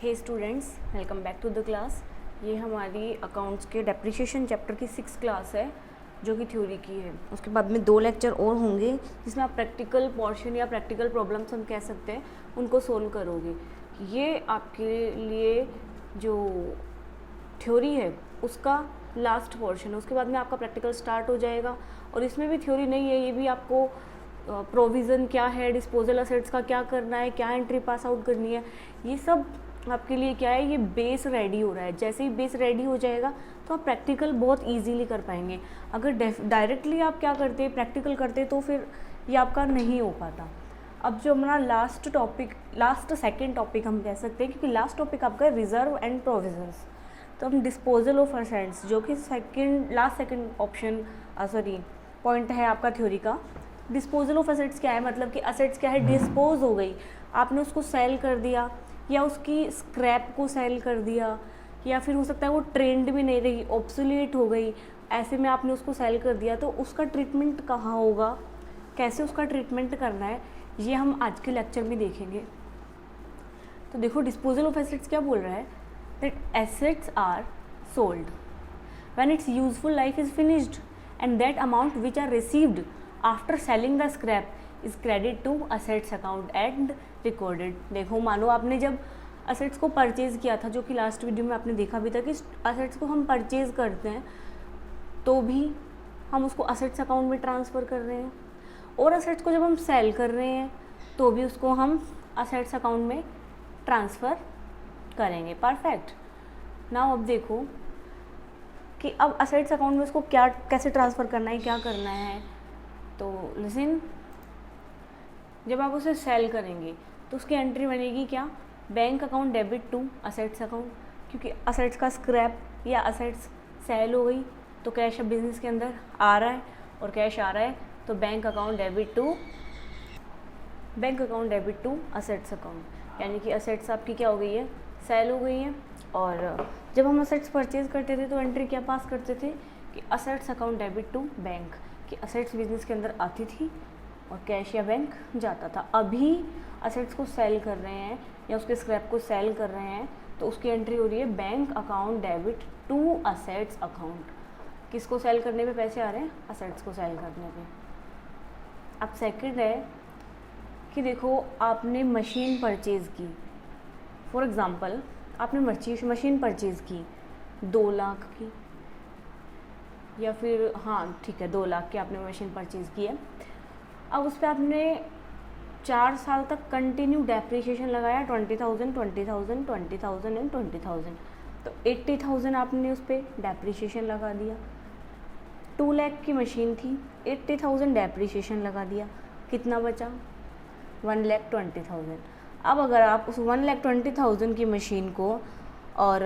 Hey students, welcome back to the class. ये हमारी accounts के डेप्रिसिएशन चैप्टर की 6th क्लास है जो कि थ्योरी की है। उसके बाद में 2 लेक्चर और होंगे जिसमें आप प्रैक्टिकल पोर्शन या प्रैक्टिकल प्रॉब्लम्स हम कह सकते हैं उनको सोल्व करोगे। ये आपके लिए जो थ्योरी है उसका लास्ट पोर्शन है। उसके बाद में आपका प्रैक्टिकल स्टार्ट हो जाएगा और इसमें भी थ्योरी नहीं है, ये भी आपको प्रोविज़न क्या है, डिस्पोजल असेट्स का क्या करना है, क्या एंट्री पास आउट करनी है, ये सब आपके लिए क्या है, ये बेस रेडी हो रहा है। जैसे ही बेस रेडी हो जाएगा तो आप प्रैक्टिकल बहुत इजीली कर पाएंगे। अगर डायरेक्टली आप क्या करते प्रैक्टिकल करते तो फिर ये आपका नहीं हो पाता। अब जो हमारा लास्ट सेकंड टॉपिक हम कह सकते हैं, क्योंकि लास्ट टॉपिक आपका रिजर्व एंड प्रोविजंस। तो हम डिस्पोजल ऑफ असेट्स जो कि लास्ट सेकंड ऑप्शन पॉइंट है आपका थ्योरी का। डिस्पोजल ऑफ असेट्स क्या है, मतलब कि असेट्स क्या है, डिस्पोज हो गई, आपने उसको सेल कर दिया या उसकी स्क्रैप को सेल कर दिया, या फिर हो सकता है वो ट्रेंड भी नहीं रही, ऑब्सोलीट हो गई, ऐसे में आपने उसको सेल कर दिया। तो उसका ट्रीटमेंट कहाँ होगा, कैसे उसका ट्रीटमेंट करना है, ये हम आज के लेक्चर में देखेंगे। तो देखो, डिस्पोजल ऑफ एसेट्स क्या बोल रहा है, that assets are sold when its useful life is finished and that amount which are received after selling the scrap is credit to assets account and recorded. देखो, मानो आपने जब असेट्स को purchase किया था, जो कि लास्ट वीडियो में आपने देखा भी था कि असेट्स को हम परचेज़ करते हैं तो भी हम उसको असेट्स अकाउंट में ट्रांसफ़र कर रहे हैं, और असेट्स को जब हम सेल कर रहे हैं तो भी उसको हम असेट्स अकाउंट में ट्रांसफ़र करेंगे। परफेक्ट। नाउ अब देखो कि अब असेट्स अकाउंट में उसको क्या कैसे ट्रांसफ़र करना है, क्या करना है। तो लिसन, जब आप उसे सेल करेंगे तो उसकी एंट्री बनेगी क्या, bank account debit to assets account, क्योंकि असेट्स का स्क्रैप या असेट्स सेल हो गई तो कैश अब बिजनेस के अंदर आ रहा है और कैश आ रहा है, तो bank account debit to assets account, यानी कि असेट्स आपकी क्या हो गई है, सेल हो गई है। और जब हम असेट्स परचेज करते थे तो एंट्री क्या पास करते थे कि assets account debit to bank, कि असेट्स बिजनेस के अंदर आती थी और कैश या बैंक जाता था। अभी असेट्स को सेल कर रहे हैं या उसके स्क्रैप को सेल कर रहे हैं तो उसकी एंट्री हो रही है bank account debit to assets account. किसको सेल करने पे पैसे आ रहे हैं, असेट्स को सेल करने पे। अब सेकंड है कि देखो, आपने मशीन परचेज़ की, फॉर एग्ज़ाम्पल आपने मशीन परचेज़ की 2 लाख की, या फिर ठीक है 2 लाख की आपने मशीन परचेज़ की है। अब उस पर आपने 4 साल तक कंटिन्यू डेप्रिसिएशन लगाया, 20,000 20,000 20,000 एंड 20,000, तो 80,000 आपने उस पर डेप्रिसिएशन लगा दिया। 2 लाख की मशीन थी, 80,000 डेप्रिसिएशन लगा दिया, कितना बचा, 1,20,000। अब अगर आप उस 1,20,000 की मशीन को और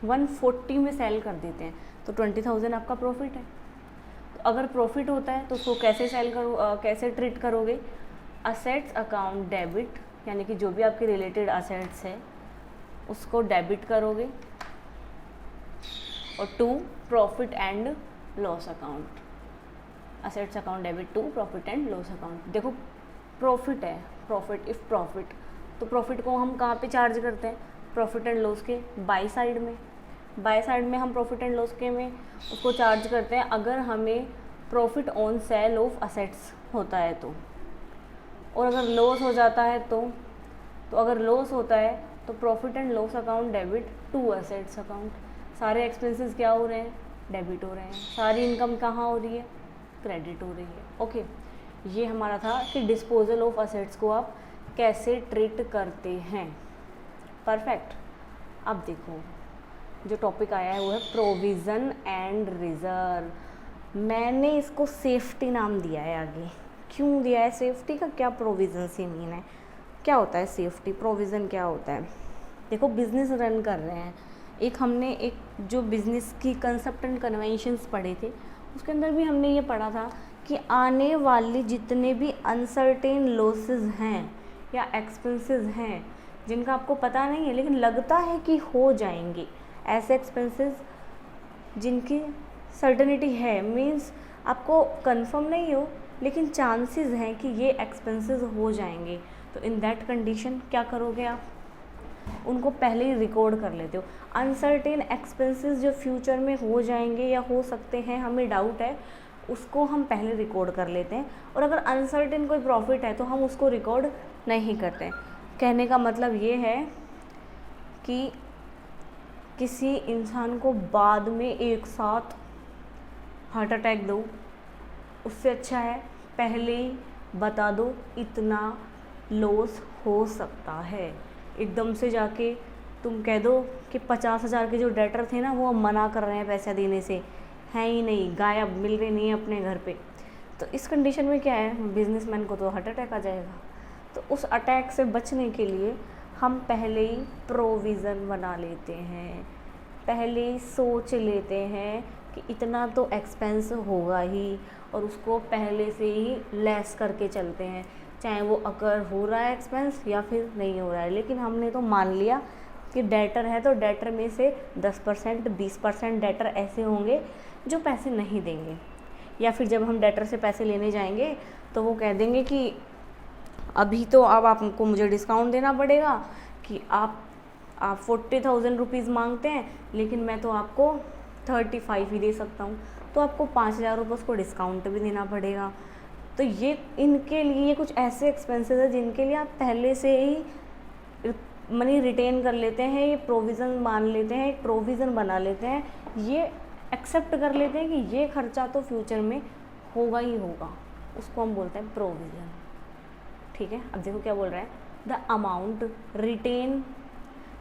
140 में सेल कर देते हैं तो 20,000 आपका प्रॉफिट है। तो अगर प्रॉफिट होता है तो उसको कैसे ट्रीट करोगे, असेट्स अकाउंट डेबिट, यानी कि जो भी आपके रिलेटेड असेट्स है उसको डेबिट करोगे, और to profit and loss account, assets account debit to profit and loss account. देखो, प्रॉफिट है, प्रॉफिट, तो प्रॉफिट को हम कहाँ पे चार्ज करते हैं, प्रॉफिट एंड लॉस के बाई साइड में हम प्रॉफिट एंड लॉस के में उसको चार्ज करते हैं अगर हमें profit on sale of assets होता है तो। और अगर लॉस हो जाता है तो अगर लॉस होता है तो profit and loss account debit to assets account. सारे एक्सपेंसेस क्या हो रहे हैं, डेबिट हो रहे हैं। सारी इनकम कहाँ हो रही है, क्रेडिट हो रही है। ओके, ये हमारा था कि डिस्पोजल ऑफ असेट्स को आप कैसे ट्रीट करते हैं। परफेक्ट। अब देखो, जो टॉपिक आया है वो है प्रोविज़न एंड रिजर्व। मैंने इसको सेफ्टी नाम दिया है। आगे क्यों दिया है सेफ्टी का, क्या प्रोविज़न से मीन है, क्या होता है सेफ्टी, प्रोविज़न क्या होता है। देखो, बिज़नेस रन कर रहे हैं, हमने एक जो बिज़नेस की कंसेप्ट एंड कन्वेंशंस पढ़े थे उसके अंदर भी हमने ये पढ़ा था कि आने वाले जितने भी अनसर्टेन लॉसेस हैं या एक्सपेंसेस हैं जिनका आपको पता नहीं है लेकिन लगता है कि हो जाएंगे, ऐसे एक्सपेंसेस जिनकी सर्टेनिटी है, मीन्स आपको कंफर्म नहीं हो लेकिन चांसेस हैं कि ये एक्सपेंसेस हो जाएंगे, तो इन दैट कंडीशन क्या करोगे आप, उनको पहले ही रिकॉर्ड कर लेते हो। अनसर्टेन एक्सपेंसेस जो फ्यूचर में हो जाएंगे या हो सकते हैं, हमें डाउट है, उसको हम पहले रिकॉर्ड कर लेते हैं। और अगर अनसर्टेन कोई प्रॉफिट है तो हम उसको रिकॉर्ड नहीं करते। कहने का मतलब ये है कि किसी इंसान को बाद में एक साथ हार्ट अटैक दो, उससे अच्छा है पहले ही बता दो इतना लॉस हो सकता है। एकदम से जाके तुम कह दो कि 50,000 के जो डेटर थे ना वो मना कर रहे हैं पैसा देने से, हैं ही नहीं, गायब, मिल रहे नहीं अपने घर पे। तो इस कंडीशन में क्या है, बिजनेसमैन को तो हार्ट अटैक आ जाएगा। तो उस अटैक से बचने के लिए हम पहले ही प्रोविज़न बना लेते हैं, पहले ही सोच लेते हैं कि इतना तो एक्सपेंस होगा ही, और उसको पहले से ही लेस करके चलते हैं, चाहे वो अगर हो रहा है एक्सपेंस या फिर नहीं हो रहा है। लेकिन हमने तो मान लिया कि डेटर है, तो डेटर में से 10% 20% डेटर ऐसे होंगे जो पैसे नहीं देंगे, या फिर जब हम डेटर से पैसे लेने जाएंगे तो वो कह देंगे कि अभी तो अब आपको मुझे डिस्काउंट देना पड़ेगा कि आप 40,000 रुपीज़ मांगते हैं, लेकिन मैं तो आपको 35 ही दे सकता हूँ, तो आपको 5,000 रुपये उसको डिस्काउंट भी देना पड़ेगा। तो ये इनके लिए ये कुछ ऐसे एक्सपेंसेस है जिनके लिए आप पहले से ही मनी रिटेन कर लेते हैं, ये प्रोविज़न मान लेते हैं, एक प्रोविज़न बना लेते हैं, ये एक्सेप्ट कर लेते हैं कि ये खर्चा तो फ्यूचर में होगा ही होगा, उसको हम बोलते हैं प्रोविज़न। ठीक है, अब देखो क्या बोल रहा है, the amount retain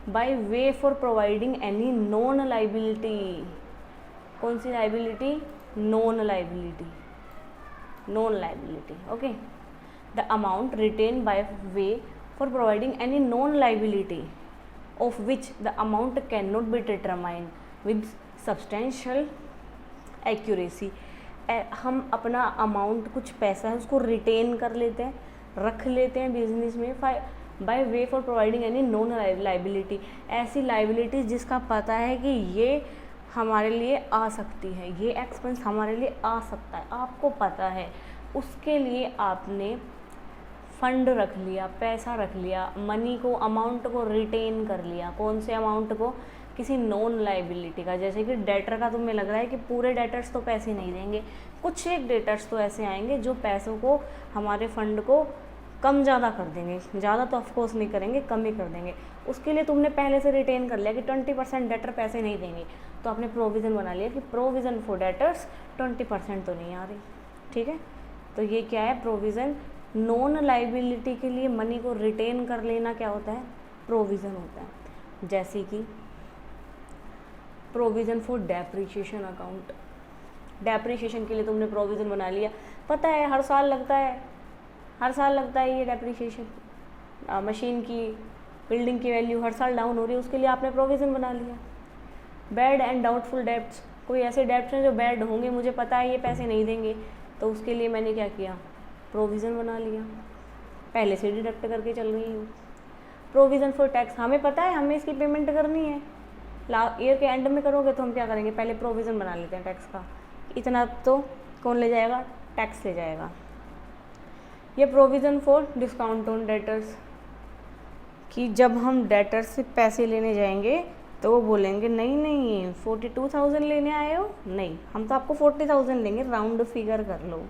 by way for providing any known liability. कौन सी liability? Known liability, known liability. Okay, the amount retain by way for providing any known liability of which the amount can not be determine with substantial accuracy. हम अपना amount, कुछ पैसा है, उसको retain कर लेते हैं, रख लेते हैं बिजनेस में bye way for providing any known liability. ऐसी लाइबिलिटी जिसका पता है कि ये हमारे लिए आ सकती है, ये एक्सपेंस हमारे लिए आ सकता है, आपको पता है, उसके लिए आपने फंड रख लिया, पैसा रख लिया, मनी को, अमाउंट को रिटेन कर लिया। कौन से अमाउंट को? किसी नॉन लाइबिलिटी का। जैसे कि डेटर का तुम्हें लग रहा है कि पूरे डेटर्स तो पैसे नहीं देंगे, कुछ एक डेटर्स तो ऐसे आएंगे जो पैसों को, हमारे फंड को कम ज़्यादा कर देंगे, ज़्यादा तो ऑफकोर्स नहीं करेंगे, कम ही कर देंगे। उसके लिए तुमने पहले से रिटेन कर लिया कि 20% डेटर पैसे नहीं देंगे, तो आपने प्रोविज़न बना लिया कि प्रोविज़न फॉर डेटर्स 20% तो नहीं आ रही। ठीक है, तो ये क्या है? प्रोविज़न। नॉन लाइबिलिटी के लिए मनी को रिटेन कर लेना क्या होता है? प्रोविज़न होता है। जैसे कि provision for depreciation account, depreciation के लिए तुमने प्रोविज़न बना लिया, पता है हर साल लगता है, हर साल लगता है ये डेप्रिशिएशन, मशीन की, बिल्डिंग की वैल्यू हर साल डाउन हो रही है, उसके लिए आपने प्रोविज़न बना लिया। बैड एंड डाउटफुल डेब्ट्स, कोई ऐसे डेब्ट्स हैं जो बैड होंगे, मुझे पता है ये पैसे नहीं देंगे, तो उसके लिए मैंने क्या किया? प्रोविज़न बना लिया, पहले से डिडक्ट करके चल रही हूँ। प्रोविज़न फॉर टैक्स, हमें पता है हमें इसकी पेमेंट करनी है, ईयर के एंड में करोगे तो हम क्या करेंगे? पहले प्रोविज़न बना लेते हैं टैक्स का, इतना तो कौन ले जाएगा? टैक्स ले जाएगा। ये provision for discount on debtors, कि जब हम डेटर्स से पैसे लेने जाएंगे तो वो बोलेंगे नहीं नहीं 42,000 लेने आए हो, नहीं हम तो आपको 40,000 देंगे, राउंड फिगर कर लो।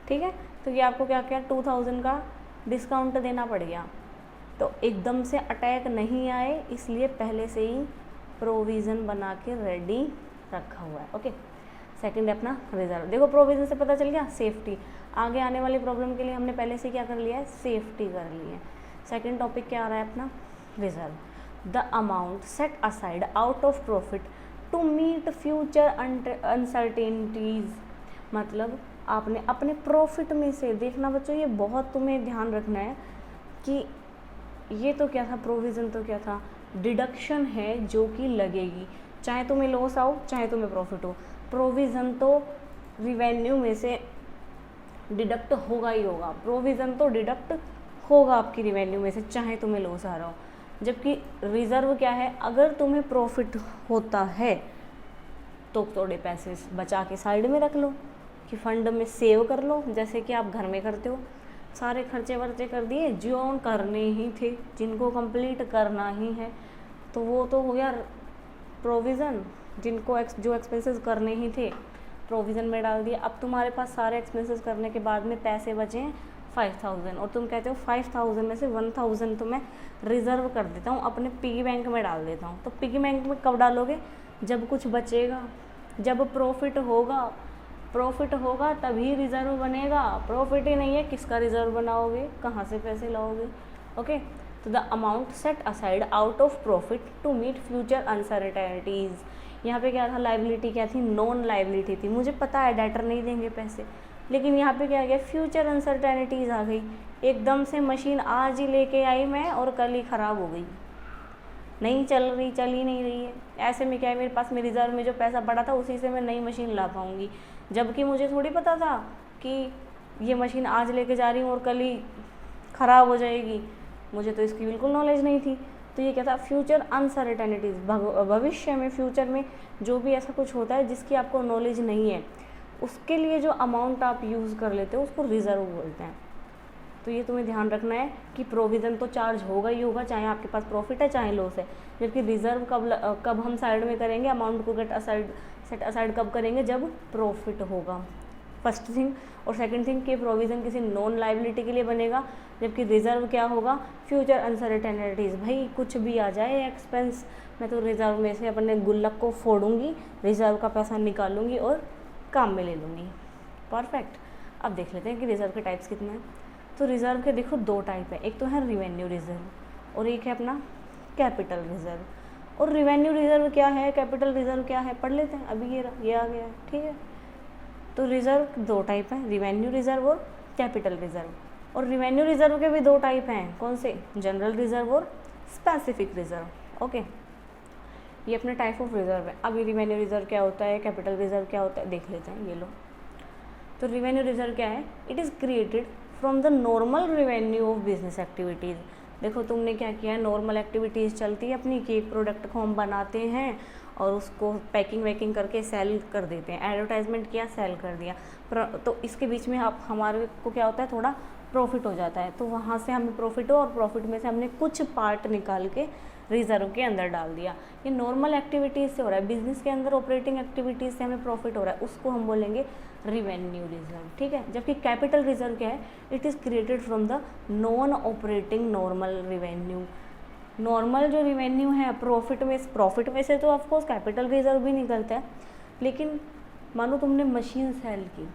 ठीक है, तो ये आपको क्या क्या 2,000 का डिस्काउंट देना पड़ गया। तो एकदम से अटैक नहीं आए, इसलिए पहले से ही प्रोविज़न बना के रेडी रखा हुआ है। ओके, सेकंड है अपना रिजर्व। देखो प्रोविज़न से पता चल गया सेफ्टी, आगे आने वाली प्रॉब्लम के लिए हमने पहले से क्या कर लिया है? सेफ्टी कर ली है। सेकंड टॉपिक क्या आ रहा है अपना? Reserve. The amount set aside out of profit to meet future uncertainties. मतलब आपने अपने प्रॉफिट में से, देखना बच्चों ये बहुत तुम्हें ध्यान रखना है कि ये तो क्या था? प्रोविज़न तो क्या था? डिडक्शन है जो कि लगेगी, चाहे तुम्हें लॉस आओ चाहे तुम्हें प्रॉफिट हो। प्रोविज़न तो रिवेन्यू में से डिडक्ट होगा ही होगा, प्रोविज़न तो डिडक्ट होगा आपकी रिवेन्यू में से, चाहे तुम्हें लॉस आ रहा हो। जबकि रिज़र्व क्या है? अगर तुम्हें प्रॉफिट होता है तो थोड़े पैसे बचा के साइड में रख लो, कि फंड में सेव कर लो, जैसे कि आप घर में करते हो। सारे खर्चे वर्चे कर दिए, जो करने ही थे, जिनको कंप्लीट करना ही है, तो वो तो हो गया प्रोविज़न। जिनको जो एक्सपेंसेस करने ही थे प्रोविज़न में डाल दिया। अब तुम्हारे पास सारे एक्सपेंसेस करने के बाद में पैसे बचे हैं 5000, और तुम कहते हो 5000 में से 1000 तो मैं रिज़र्व कर देता हूँ, अपने पिगी बैंक में डाल देता हूँ। तो पिगी बैंक में कब डालोगे? जब कुछ बचेगा, जब प्रॉफिट होगा तभी रिज़र्व बनेगा। प्रॉफिट ही नहीं है, किसका रिज़र्व बनाओगे, कहाँ से पैसे लाओगे? ओके, तो the amount set aside out of profit to meet future uncertainties. यहाँ पे क्या था? लाइबिलिटी क्या थी? नॉन लाइबिलिटी थी। मुझे पता है डेटर नहीं देंगे पैसे, लेकिन यहाँ पे क्या आ गया? फ्यूचर अनसर्टेनिटीज़ आ गई। एकदम से मशीन आज ही लेके आई मैं और कल ही ख़राब हो गई, नहीं चल ही नहीं रही है। ऐसे में क्या है, मेरे पास में रिज़र्व में जो पैसा पड़ा था उसी से मैं नई मशीन ला पाऊँगी, जबकि मुझे थोड़ी पता था कि ये मशीन आज लेके जा रही हूँ और कल ही ख़राब हो जाएगी। मुझे तो इसकी बिल्कुल नॉलेज नहीं थी। तो ये क्या था? Future uncertainties. भविष्य में, फ्यूचर में जो भी ऐसा कुछ होता है जिसकी आपको नॉलेज नहीं है, उसके लिए जो अमाउंट आप यूज़ कर लेते हो उसको रिज़र्व बोलते हैं। तो ये तुम्हें ध्यान रखना है कि प्रोविज़न तो चार्ज होगा ही होगा, चाहे आपके पास प्रॉफिट है चाहे लॉस है। जबकि रिज़र्व कब हम साइड में करेंगे, अमाउंट को सेट असाइड कब करेंगे? जब प्रॉफिट होगा, फर्स्ट थिंग। और सेकंड थिंग कि प्रोविज़न किसी नॉन लाइबिलिटी के लिए बनेगा, जबकि रिज़र्व क्या होगा? Future uncertainties. भाई कुछ भी आ जाए एक्सपेंस, मैं तो रिज़र्व में से अपने गुल्लक को फोड़ूंगी, रिज़र्व का पैसा निकालूंगी और काम में ले लूँगी। परफेक्ट। अब देख लेते हैं कि रिज़र्व के टाइप्स कितने हैं। तो रिज़र्व के देखो दो टाइप है, एक तो है रिवेन्यू रिज़र्व और एक है अपना कैपिटल रिज़र्व। और रिवेन्यू रिज़र्व क्या है, कैपिटल रिज़र्व क्या है, पढ़ लेते हैं। अभी ये आ गया है, ठीक है। तो रिज़र्व दो टाइप है, रिवेन्यू रिज़र्व और कैपिटल रिज़र्व। और रिवेन्यू रिज़र्व के भी दो टाइप हैं, कौन से? जनरल रिज़र्व और स्पेसिफिक रिज़र्व। ओके, ये अपने टाइप ऑफ रिज़र्व है। अभी रिवेन्यू रिज़र्व क्या होता है, कैपिटल रिज़र्व क्या होता है, देख लेते हैं। ये लो, तो रिवेन्यू रिज़र्व क्या है? It is created from the normal revenue of business activities. देखो तुमने क्या किया है, नॉर्मल एक्टिविटीज़ चलती है अपनी, कि एक प्रोडक्ट को हम बनाते हैं और उसको पैकिंग वैकिंग करके सेल कर देते हैं, एडवर्टाइजमेंट किया, सेल कर दिया। तो इसके बीच में आप हमारे को क्या होता है, थोड़ा प्रॉफिट हो जाता है। तो वहाँ से हमें प्रॉफिट हो और प्रॉफिट में से हमने कुछ पार्ट निकाल के रिज़र्व के अंदर डाल दिया। ये नॉर्मल एक्टिविटीज़ से हो रहा है, बिजनेस के अंदर ऑपरेटिंग एक्टिविटीज़ से हमें प्रॉफिट हो रहा है, उसको हम बोलेंगे रिवेन्यू रिज़र्व, ठीक है। जबकि कैपिटल रिज़र्व क्या है? It is created from the non operating normal revenue. Normal जो रिवेन्यू है प्रॉफिट में से तो ऑफकोर्स कैपिटल रिज़र्व भी निकलता है, लेकिन मानो तुमने मशीन सेल की,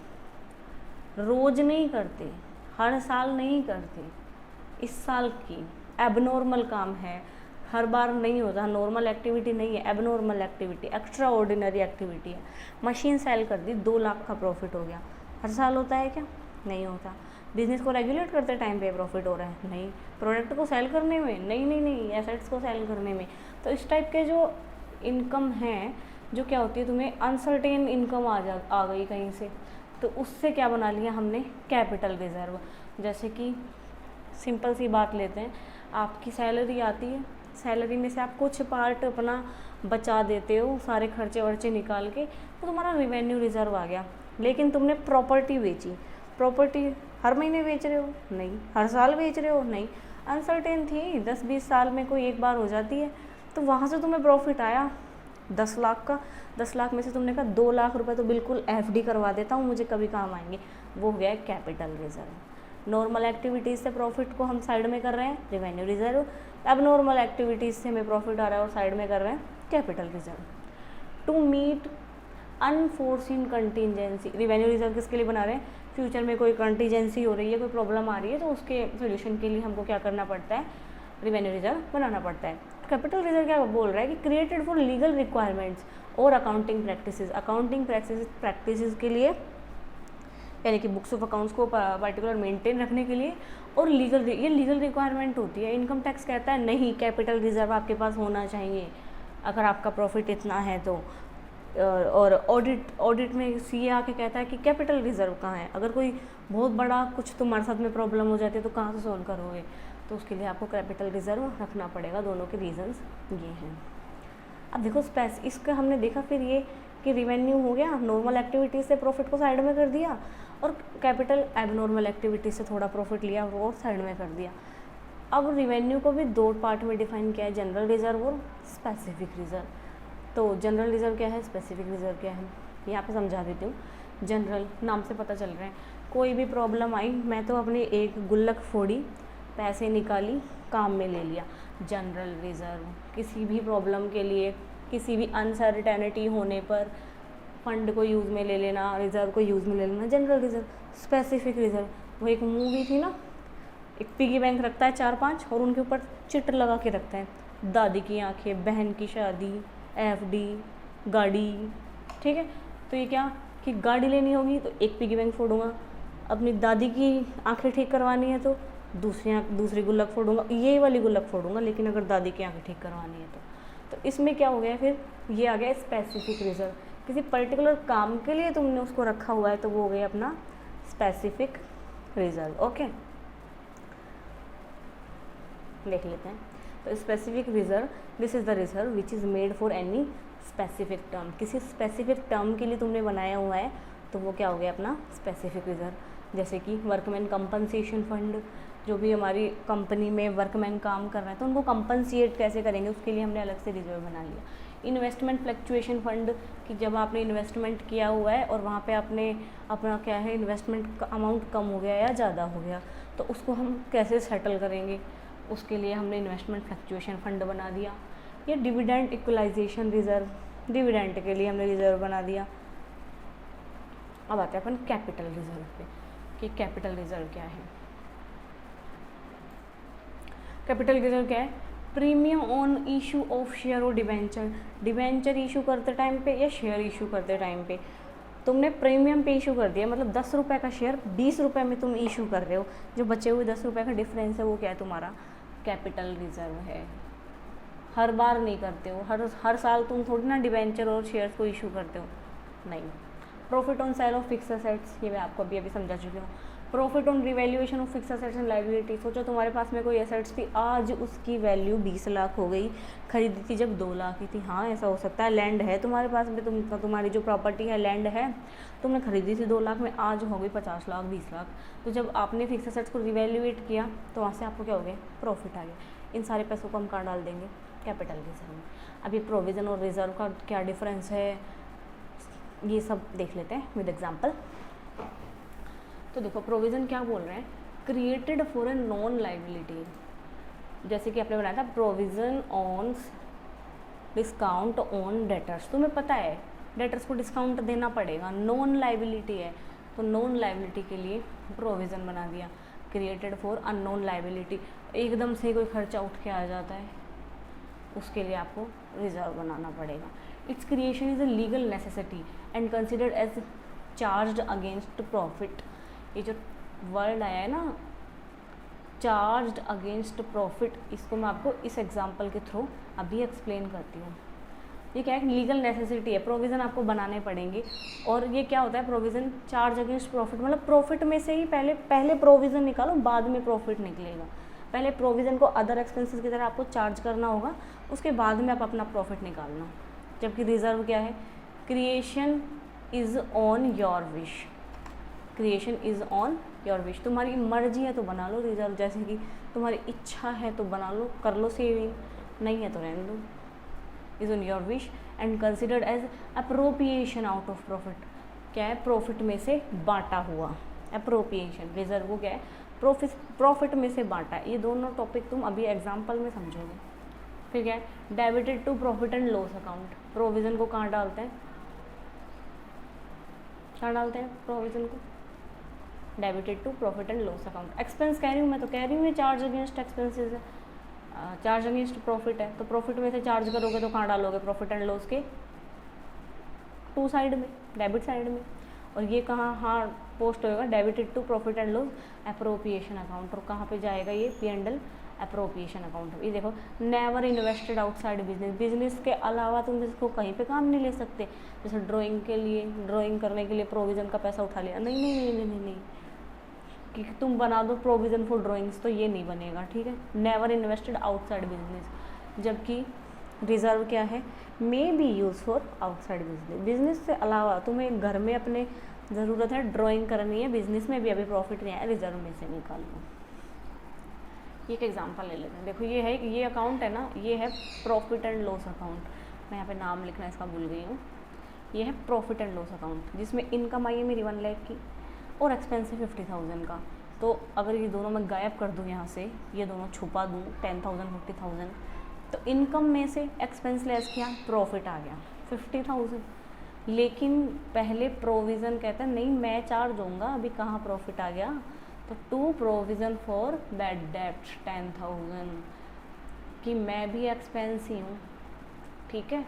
रोज़ नहीं करते, हर साल नहीं करते, इस साल की एबनॉर्मल काम है, हर बार नहीं होता, नॉर्मल एक्टिविटी नहीं है, abnormal activity, extra ordinary activity है। मशीन सेल कर दी, 2 लाख का प्रॉफिट हो गया, हर साल होता है क्या? नहीं होता। बिजनेस को रेगुलेट करते टाइम पे प्रॉफिट हो रहा है? नहीं। प्रोडक्ट को सेल करने में? नहीं, एसेट्स को सेल करने में। तो इस टाइप के जो इनकम हैं, जो क्या होती है, तुम्हें अनसर्टेन इनकम आ गई कहीं से, तो उससे क्या बना लिया हमने? Capital reserve. जैसे कि सिंपल सी बात लेते हैं, आपकी सैलरी आती है, सैलरी में से आप कुछ पार्ट अपना बचा देते हो, सारे खर्चे वर्चे निकाल के, तो तुम्हारा रिवेन्यू रिज़र्व आ गया। लेकिन तुमने प्रॉपर्टी बेची, प्रॉपर्टी हर महीने बेच रहे हो? नहीं। हर साल बेच रहे हो? नहीं। अनसर्टेन थी, 10-20 साल में कोई एक बार हो जाती है, तो वहाँ से तुम्हें प्रॉफिट आया 10 लाख का। 10 लाख में से तुमने कहा 2 लाख रुपए तो बिल्कुल FD करवा देता हूँ, मुझे कभी काम आएंगे, वो हो गया कैपिटल रिज़र्व। नॉर्मल एक्टिविटीज़ से प्रॉफिट को हम साइड में कर रहे हैं, रिवेन्यू रिज़र्व। अब नॉर्मल एक्टिविटीज़ से हमें प्रॉफिट आ रहा है और साइड में कर रहे हैं capital reserve. To meet unforeseen contingency, revenue reserve किसके लिए बना रहे हैं? फ्यूचर में कोई कंटीजेंसी हो रही है, कोई प्रॉब्लम आ रही है, तो उसके सोल्यूशन के लिए हमको क्या करना पड़ता है? रिवेन्यू रिज़र्व बनाना पड़ता है। कैपिटल रिज़र्व क्या बोल रहा है कि क्रिएटेड फॉर लीगल रिक्वायरमेंट्स और अकाउंटिंग प्रैक्टिसेस, अकाउंटिंग प्रैक्टिसेस के लिए, यानी कि बुक्स ऑफ अकाउंट्स को पर्टिकुलर मेंटेन रखने के लिए, और ये लीगल रिक्वायरमेंट होती है। इनकम टैक्स कहता है नहीं, कैपिटल रिज़र्व आपके पास होना चाहिए अगर आपका प्रॉफिट इतना है तो। और ऑडिट में CA आके कहता है कि कैपिटल रिज़र्व कहाँ है, अगर कोई बहुत बड़ा कुछ तुम्हारे साथ में प्रॉब्लम हो जाती है तो कहाँ से सॉल्व करोगे? तो उसके लिए आपको कैपिटल रिज़र्व रखना पड़ेगा। दोनों के रीजंस ये हैं। अब देखो इसका हमने देखा, फिर ये कि रिवेन्यू हो गया, नॉर्मल एक्टिविटीज से प्रॉफिट को साइड में कर दिया, और कैपिटल एबनॉर्मल एक्टिविटीज से थोड़ा प्रॉफिट लिया और वो साइड में कर दिया। अब रिवेन्यू को भी दो पार्ट में डिफाइन किया है, जनरल रिजर्व और स्पेसिफिक रिजर्व। तो जनरल रिजर्व क्या है, स्पेसिफिक रिजर्व क्या है, यहाँ पे समझा देती हूँ। जनरल नाम से पता चल रहा है, कोई भी प्रॉब्लम आई मैं तो अपनी एक गुल्लक फोड़ी, पैसे निकाली, काम में ले लिया। जनरल रिजर्व किसी भी प्रॉब्लम के लिए, किसी भी अनसर्टेनिटी होने पर फंड को यूज़ में ले लेना, रिजर्व को यूज़ में ले लेना, जनरल रिजर्व। स्पेसिफिक रिजर्व वो एक मूवी थी ना, एक पिगी बैंक रखता है 4-5 और उनके ऊपर चिट लगा के रखता है, दादी की आंखें, बहन की शादी, एफडी, गाड़ी, ठीक है। तो ये क्या कि गाड़ी लेनी होगी तो एक पिगी बैंक फोड़ूंगा, अपनी दादी की आंखें ठीक करवानी है तो दूसरी गुल्लक फोड़ूंगा, ये वाली गुल्लक फोड़ूंगा, लेकिन अगर दादी की आंखें ठीक करवानी है तो इसमें क्या हो गया, फिर ये आ गया स्पेसिफिक रिजर्व। किसी पर्टिकुलर काम के लिए तुमने उसको रखा हुआ है तो वो हो गया अपना स्पेसिफिक रिजर्व। ओके, देख लेते हैं। तो specific reserve, this is the reserve which is made for any specific term. किसी स्पेसिफिक टर्म के लिए तुमने बनाया हुआ है तो वो क्या हो गया अपना स्पेसिफिक रिजर्व। जैसे कि वर्कमैन कंपनसेशन फंड, जो भी हमारी कंपनी में वर्कमैन काम कर रहे हैं तो उनको कंपनसेट कैसे करेंगे, उसके लिए हमने अलग से रिजर्व बना लिया। इन्वेस्टमेंट फ्लक्चुएशन फंड, कि जब आपने इन्वेस्टमेंट किया हुआ है और वहाँ पे आपने अपना क्या है इन्वेस्टमेंट का अमाउंट कम हो गया या ज़्यादा हो गया तो उसको हम कैसे सेटल करेंगे, उसके लिए हमने इन्वेस्टमेंट फ्लक्चुएशन फंड बना दिया। या डिविडेंड इक्वलाइजेशन रिजर्व, डिविडेंड के लिए हमने रिजर्व बना दिया। अब आते हैं अपन कैपिटल रिजर्व पे कि कैपिटल रिजर्व क्या है। कैपिटल रिजर्व क्या है, premium on issue of share और डिवेंचर। डिवेंचर इशू करते टाइम पे या शेयर इशू करते टाइम पे तुमने प्रीमियम पे इशू कर दिया, मतलब 10 रुपये का शेयर 20 रुपये में तुम इशू कर रहे हो, जो बचे हुए 10 रुपये का डिफरेंस है वो क्या है, तुम्हारा कैपिटल रिजर्व है। हर बार नहीं करते हो, हर साल तुम थोड़ी ना डिवेंचर और शेयर्स को इशू करते हो, नहीं। Profit on sale of fix assets, ये मैं आपको अभी समझा चुकी हूँ। Profit on revaluation of fix assets and liability, सोचो तुम्हारे पास में कोई एसेट्स थी, आज उसकी वैल्यू 20 लाख हो गई, खरीदी थी जब 2 लाख की थी। हाँ, ऐसा हो सकता है। लैंड है तुम्हारे पास में, तुम्हारी जो प्रॉपर्टी है लैंड है, तुमने खरीदी थी 2 लाख में, आज हो गई 50 लाख 20 लाख। तो जब आपने फिक्स असेट्स को रिवैल्यूएट किया तो वहाँ से आपको क्या हो गया, प्रॉफिट आ गया। इन सारे पैसों को हम कहाँ डाल देंगे, कैपिटल रिजर्व में। अब ये प्रोविज़न और रिजर्व का क्या डिफरेंस है, ये सब देख लेते हैं विद एग्जांपल। तो देखो प्रोविज़न क्या बोल रहे हैं, created for a non liability. जैसे कि आपने बनाया था provision on discount on debtors, तुम्हें पता है डेटर्स को डिस्काउंट देना पड़ेगा, नॉन लाइबिलिटी है तो नॉन लाइबिलिटी के लिए प्रोविज़न बना दिया। क्रिएटेड फॉर अननोन लाइबिलिटी, एकदम से कोई खर्चा उठ के आ जाता है, उसके लिए आपको रिजर्व बनाना पड़ेगा। Its creation is a legal necessity and considered as charged against profit. ये जो वर्ड आया है ना, चार्ज्ड अगेंस्ट प्रॉफिट, इसको मैं आपको इस एग्जांपल के थ्रू अभी एक्सप्लेन करती हूँ। ये क्या है, लीगल नेसेसिटी है, प्रोविज़न आपको बनाने पड़ेंगे। और ये क्या होता है प्रोविज़न, चार्ज अगेंस्ट प्रॉफिट, मतलब प्रॉफिट में से ही पहले प्रोविज़न निकालो, बाद में प्रॉफिट निकलेगा। पहले प्रोविज़न को अदर एक्सपेंसेस की तरह आपको चार्ज करना होगा, उसके बाद में आप अपना प्रॉफिट निकालना। जबकि रिजर्व क्या है, creation is on your wish, creation is on your wish, तुम्हारी मर्जी है तो बना लो रिजर्व, जैसे कि तुम्हारी इच्छा है तो बना लो, कर लो सेविंग, नहीं है तो रहने दो। Is on your wish and considered as appropriation out of profit, क्या है, प्रॉफिट में से बांटा हुआ। अप्रोप्रिएशन, रिजर्व को क्या है, प्रॉफिट में से बांटा। ये दोनों टॉपिक तुम अभी एग्जाम्पल में समझोगे। फिर क्या है, debited to profit and loss account, provision को कहाँ डालते हैं, कहाँ डालते हैं प्रोविज़न को, debited to profit and loss account. Expense कह रही हूँ मैं, तो कह रही हूँ ये चार्ज अगेंस्ट एक्सपेंसेस है, चार्ज अगेंस्ट प्रॉफिट है, तो प्रॉफिट में से चार्ज करोगे तो कहाँ डालोगे, प्रॉफिट एंड लॉस के टू साइड में, डेबिट साइड में। और ये कहाँ, हाँ पोस्ट होएगा debited to profit and loss appropriation account, और कहाँ पे जाएगा ये, P&L अप्रोप्रिएशन अकाउंट। ये देखो, never invested outside business, business के अलावा तुम इसको कहीं पे काम नहीं ले सकते। जैसे ड्राइंग के लिए, ड्राइंग करने के लिए प्रोविज़न का पैसा उठा लिया, नहीं नहीं नहीं नहीं नहीं, नहीं। कि तुम बना दो प्रोविज़न फॉर ड्राइंग्स तो ये नहीं बनेगा, ठीक है। नेवर इन्वेस्टेड आउटसाइड बिजनेस, जबकि रिजर्व क्या है, may be use for outside business, business से अलावा तुम्हें घर में अपने ज़रूरत है ड्राइंग करनी है, बिजनेस में भी अभी प्रॉफिट नहीं आया, रिजर्व में से निकाल लो। ये एक एग्जांपल ले लेते हैं। देखो ये है, ये अकाउंट है ना, ये है प्रॉफिट एंड लॉस अकाउंट, मैं यहाँ पे नाम लिखना इसका भूल गई हूँ। ये है प्रॉफिट एंड लॉस अकाउंट, जिसमें इनकम आई है मेरी 1 लाख की और एक्सपेंस है 50,000 का। तो अगर ये दोनों मैं गायब कर दूँ यहाँ से, ये दोनों छुपा दूँ 10,000 50,000, तो इनकम में से एक्सपेंस लेस किया, प्रॉफिट आ गया 50,000। लेकिन पहले प्रोविज़न कहता है नहीं मैं चार्ज दूँगा, अभी कहाँ प्रॉफिट आ गया, तो टू प्रोविज़न फॉर बैड डेब्ट 10,000, कि मैं भी एक्सपेंस ही हूँ, ठीक है,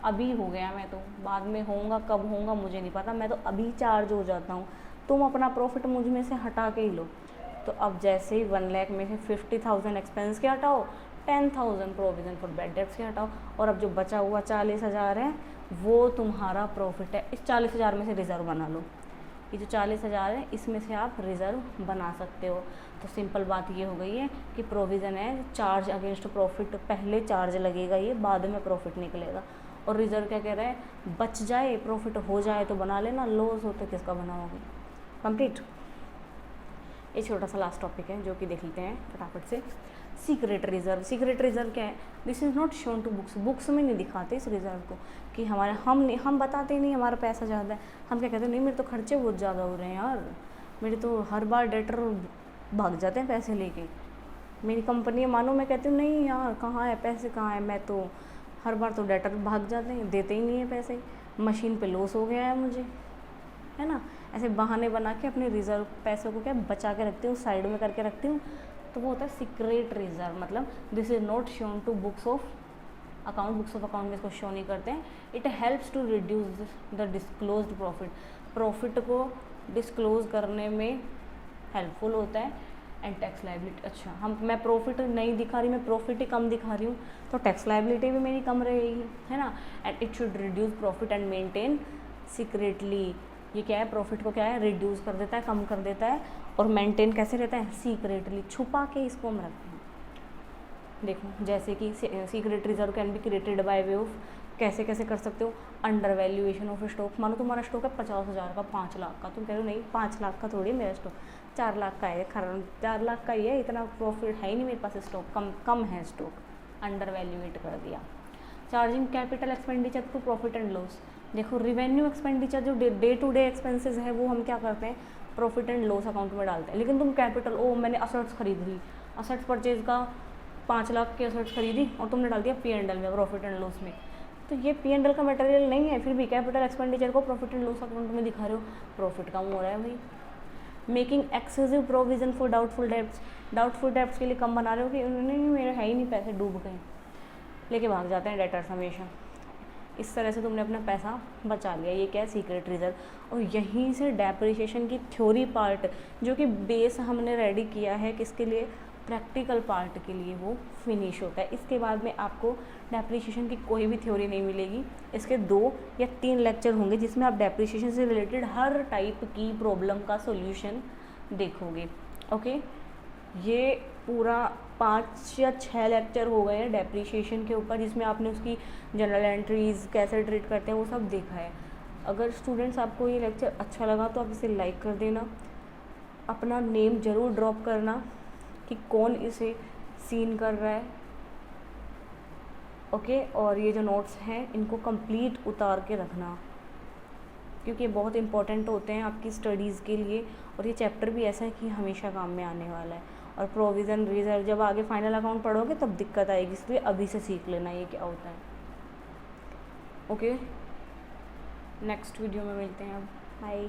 अभी हो गया, मैं तो बाद में होऊंगा, कब होऊंगा मुझे नहीं पता, मैं तो अभी चार्ज हो जाता हूँ, तुम अपना प्रॉफिट मुझ में से हटा के ही लो। तो अब जैसे ही 1 लाख में से 50,000 एक्सपेंस के हटाओ, 10,000 प्रोविज़न फॉर बैड डेब्ट्स के हटाओ, और अब जो बचा हुआ 40,000 है वो तुम्हारा प्रॉफिट है। इस 40,000 में से रिज़र्व बना लो, ये जो 40,000 है इसमें से आप रिज़र्व बना सकते हो। तो सिंपल बात ये हो गई है कि प्रोविज़न है चार्ज अगेंस्ट प्रॉफिट, पहले चार्ज लगेगा, ये बाद में प्रॉफिट निकलेगा। और रिज़र्व क्या कह रहा है, बच जाए प्रॉफिट हो जाए तो बना लेना, लॉस हो तो किसका बनाओगे। कंप्लीट। ये छोटा सा लास्ट टॉपिक है जो कि देख लेते हैं फटाफट से। सीक्रेट रिज़र्व, सीक्रेट रिज़र्व क्या है, this is not shown to books, books में नहीं दिखाते इस रिज़र्व को, कि हमारे हम बताते नहीं हमारा पैसा ज़्यादा है, हम क्या कहते हैं नहीं मेरे तो खर्चे बहुत ज़्यादा हो रहे हैं यार, मेरे तो हर बार डेटर भाग जाते हैं पैसे लेके, मेरी कंपनी मानो, मैं कहती हूँ नहीं यार कहाँ है पैसे, कहाँ है, मैं तो हर बार तो डेटर भाग जाते हैं, देते ही नहीं है पैसे, मशीन पे लॉस हो गया है मुझे, है ना। ऐसे बहाने बना के अपने रिज़र्व पैसों को क्या बचा के रखती हूँ, साइड में करके रखती हूँ, तो वो होता है सीक्रेट रिज़र्व। मतलब this is not shown to books of account, books of account में इसको शो नहीं करते हैं। It helps to reduce the disclosed profit, profit को डिस्क्लोज करने में हेल्पफुल होता है। एंड टैक्स लायबिलिटी, अच्छा मैं प्रॉफिट नहीं दिखा रही, मैं प्रॉफिट ही कम दिखा रही हूँ, तो टैक्स लायबिलिटी भी मेरी कम रहेगी, है ना। And it should reduce profit and maintain secretly, ये क्या है, प्रॉफिट को क्या है, रिड्यूस कर देता है, कम कर देता है, और मेंटेन कैसे रहता है, सीक्रेटली, छुपा के इसको हम रखते हैं। देखो जैसे कि secret reserve can be created by way of, कैसे कैसे कर सकते हो, अंडर वैल्यूएशन ऑफ स्टॉक। मानो तुम्हारा स्टॉक है 50,000 का, 5 लाख का, तुम कह रहे हो नहीं 5 लाख का थोड़ी मेरा स्टॉक 4 लाख का है, 4 लाख का ही है, इतना प्रॉफिट है ही नहीं मेरे पास, स्टॉक कम है, स्टॉक अंडर वैल्यूएट कर दिया। Charging capital expenditure to profit and loss, देखो रिवेन्यू एक्सपेंडिचर जो डे टू डे एक्सपेंसेस है वो हम क्या करते हैं, प्रॉफिट एंड लॉस अकाउंट में डालते हैं। लेकिन तुम कैपिटल, ओ मैंने असेट्स खरीद ली, असेट्स परचेज का 5 लाख की असेट्स खरीदी और तुमने डाल दिया P&L में, प्रॉफिट एंड लॉस में, तो ये P&L का मटेरियल नहीं है, फिर भी कैपिटल एक्सपेंडिचर को प्रॉफिट एंड लॉस अकाउंट में दिखा रहे हो, प्रॉफिट कम हो रहा है भाई। Making excessive provision for doubtful debts, doubtful debts के लिए कम बना रहे हो कि नहीं मेरे है ही नहीं पैसे, डूब गए, लेके भाग जाते हैं डेटर्स हमेशा। इस तरह से तुमने अपना पैसा बचा लिया, ये क्या है, सीक्रेट रिजर्व। और यहीं से डेप्रिसिएशन की थ्योरी पार्ट जो कि बेस हमने रेडी किया है किसके लिए, प्रैक्टिकल पार्ट के लिए, वो फिनिश होता है। इसके बाद में आपको डेप्रिसिएशन की कोई भी थ्योरी नहीं मिलेगी, इसके 2 या 3 लेक्चर होंगे जिसमें आप डेप्रिसिएशन से रिलेटेड हर टाइप की प्रॉब्लम का सॉल्यूशन देखोगे। ओके, ये पूरा 5 या 6 लेक्चर हो गए हैं डेप्रिसिएशन के ऊपर, जिसमें आपने उसकी जनरल एंट्रीज़ कैसे ट्रीट करते हैं वो सब देखा है। अगर स्टूडेंट्स आपको ये लेक्चर अच्छा लगा तो आप इसे लाइक कर देना, अपना नेम ज़रूर ड्रॉप करना कि कौन इसे सीन कर रहा है। ओके, और ये जो नोट्स हैं इनको कंप्लीट उतार के रखना, क्योंकि ये बहुत इंपॉर्टेंट होते हैं आपकी स्टडीज़ के लिए, और ये चैप्टर भी ऐसा है कि हमेशा काम में आने वाला है। और प्रोविज़न रिजर्व जब आगे फाइनल अकाउंट पढ़ोगे तब दिक्कत आएगी, इसलिए अभी से सीख लेना ये क्या होता है। ओके, नेक्स्ट वीडियो में मिलते हैं अब, बाय।